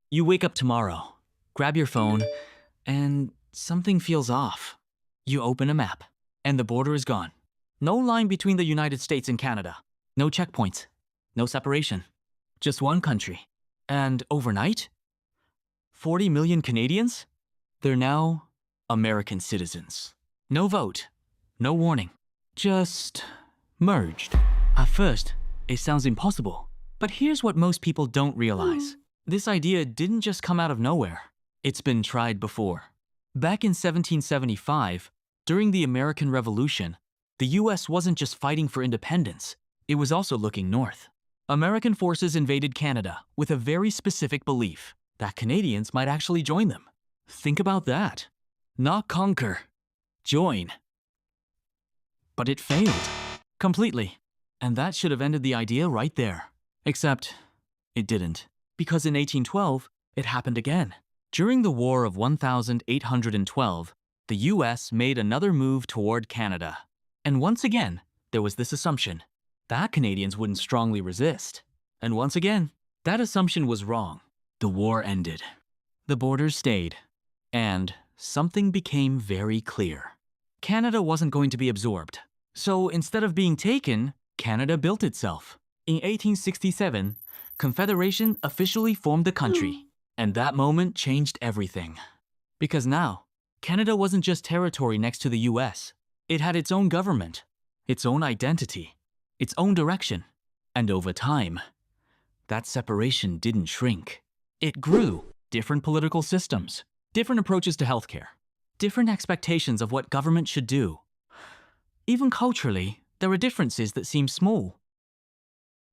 You wake up tomorrow, grab your phone, and something feels off. You open a map, and the border is gone. No line between the United States and Canada. No checkpoints. No separation. Just one country. And overnight, 40 million Canadians? They're now American citizens. No vote. No warning. Just merged. At first, it sounds impossible. But here's what most people don't realize. This idea didn't just come out of nowhere. It's been tried before. Back in 1775, during the American Revolution, the US wasn't just fighting for independence, it was also looking north. American forces invaded Canada with a very specific belief that Canadians might actually join them. Think about that. Not conquer, join. But it failed. Completely. And that should have ended the idea right there. Except, it didn't. Because in 1812, it happened again. During the War of 1812, the US made another move toward Canada. And once again, there was this assumption that Canadians wouldn't strongly resist. And once again, that assumption was wrong. The war ended. The borders stayed. And something became very clear. Canada wasn't going to be absorbed. So instead of being taken, Canada built itself. In 1867, Confederation officially formed the country. And that moment changed everything. Because now, Canada wasn't just territory next to the US. It had its own government, its own identity, its own direction. And over time, that separation didn't shrink. It grew. Different political systems, different approaches to healthcare, different expectations of what government should do. Even culturally, there are differences that seem small,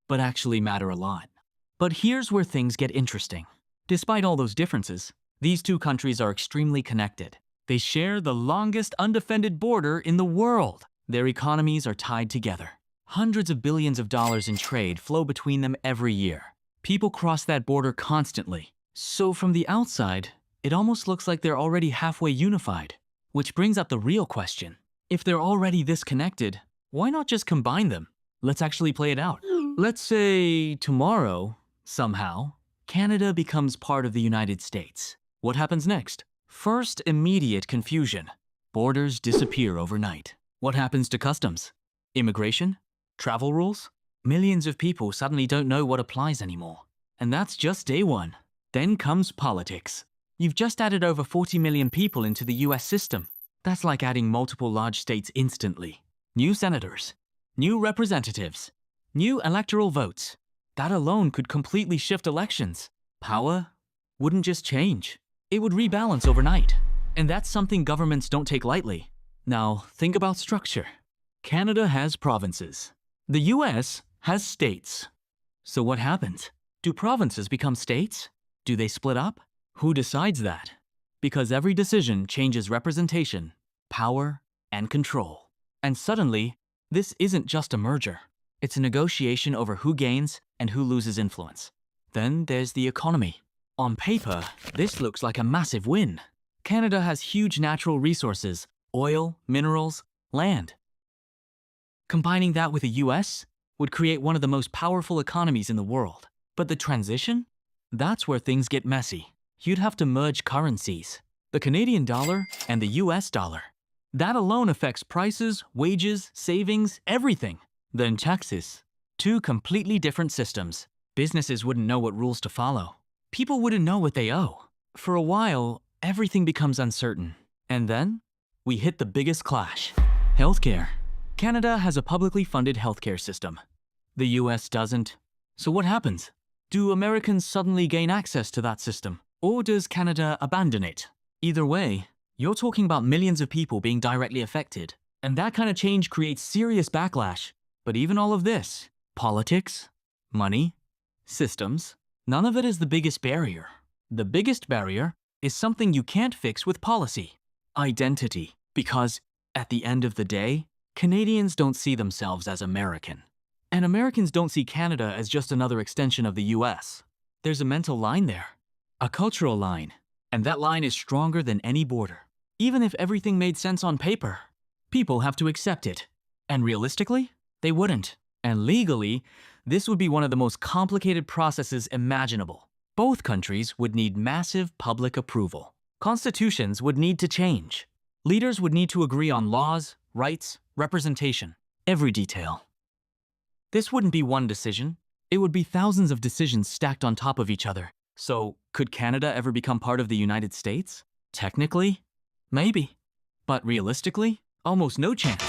but actually matter a lot. But here's where things get interesting. Despite all those differences, these two countries are extremely connected. They share the longest undefended border in the world. Their economies are tied together. Hundreds of billions of dollars in trade flow between them every year. People cross that border constantly. So from the outside, it almost looks like they're already halfway unified. Which brings up the real question. If they're already this connected, why not just combine them? Let's actually play it out. Let's say tomorrow, somehow, Canada becomes part of the United States. What happens next? First, immediate confusion. Borders disappear overnight. What happens to customs? Immigration? Travel rules? Millions of people suddenly don't know what applies anymore. And that's just day one. Then comes politics. You've just added over 40 million people into the US system. That's like adding multiple large states instantly. New senators, new representatives, new electoral votes. That alone could completely shift elections. Power wouldn't just change. It would rebalance overnight. And that's something governments don't take lightly. Now, think about structure. Canada has provinces. The US has states. So what happens? Do provinces become states? Do they split up? Who decides that? Because every decision changes representation, power, and control. And suddenly, this isn't just a merger. It's a negotiation over who gains and who loses influence. Then there's the economy. On paper, this looks like a massive win. Canada has huge natural resources, oil, minerals, land. Combining that with the US would create one of the most powerful economies in the world. But the transition? That's where things get messy. You'd have to merge currencies, the Canadian dollar and the US dollar. That alone affects prices, wages, savings, everything. Then taxes. Two completely different systems. Businesses wouldn't know what rules to follow. People wouldn't know what they owe. For a while, everything becomes uncertain. And then, we hit the biggest clash. Healthcare. Canada has a publicly funded healthcare system. The US doesn't. So what happens? Do Americans suddenly gain access to that system? Or does Canada abandon it? Either way, you're talking about millions of people being directly affected. And that kind of change creates serious backlash. But even all of this, politics, money, systems, none of it is the biggest barrier. The biggest barrier is something you can't fix with policy. Identity. Because at the end of the day, Canadians don't see themselves as American. And Americans don't see Canada as just another extension of the US. There's a mental line there, a cultural line, and that line is stronger than any border. Even if everything made sense on paper, people have to accept it. And realistically, they wouldn't. And legally, this would be one of the most complicated processes imaginable. Both countries would need massive public approval. Constitutions would need to change. Leaders would need to agree on laws, rights, representation, every detail. This wouldn't be one decision. It would be thousands of decisions stacked on top of each other. So, could Canada ever become part of the United States? Technically, maybe. But realistically, almost no chance.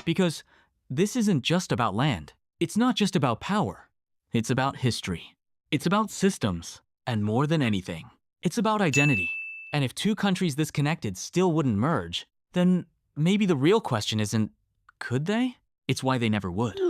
Because this isn't just about land. It's not just about power. It's about history. It's about systems. And more than anything, it's about identity. And if two countries this connected still wouldn't merge, then maybe the real question isn't, could they? It's why they never would.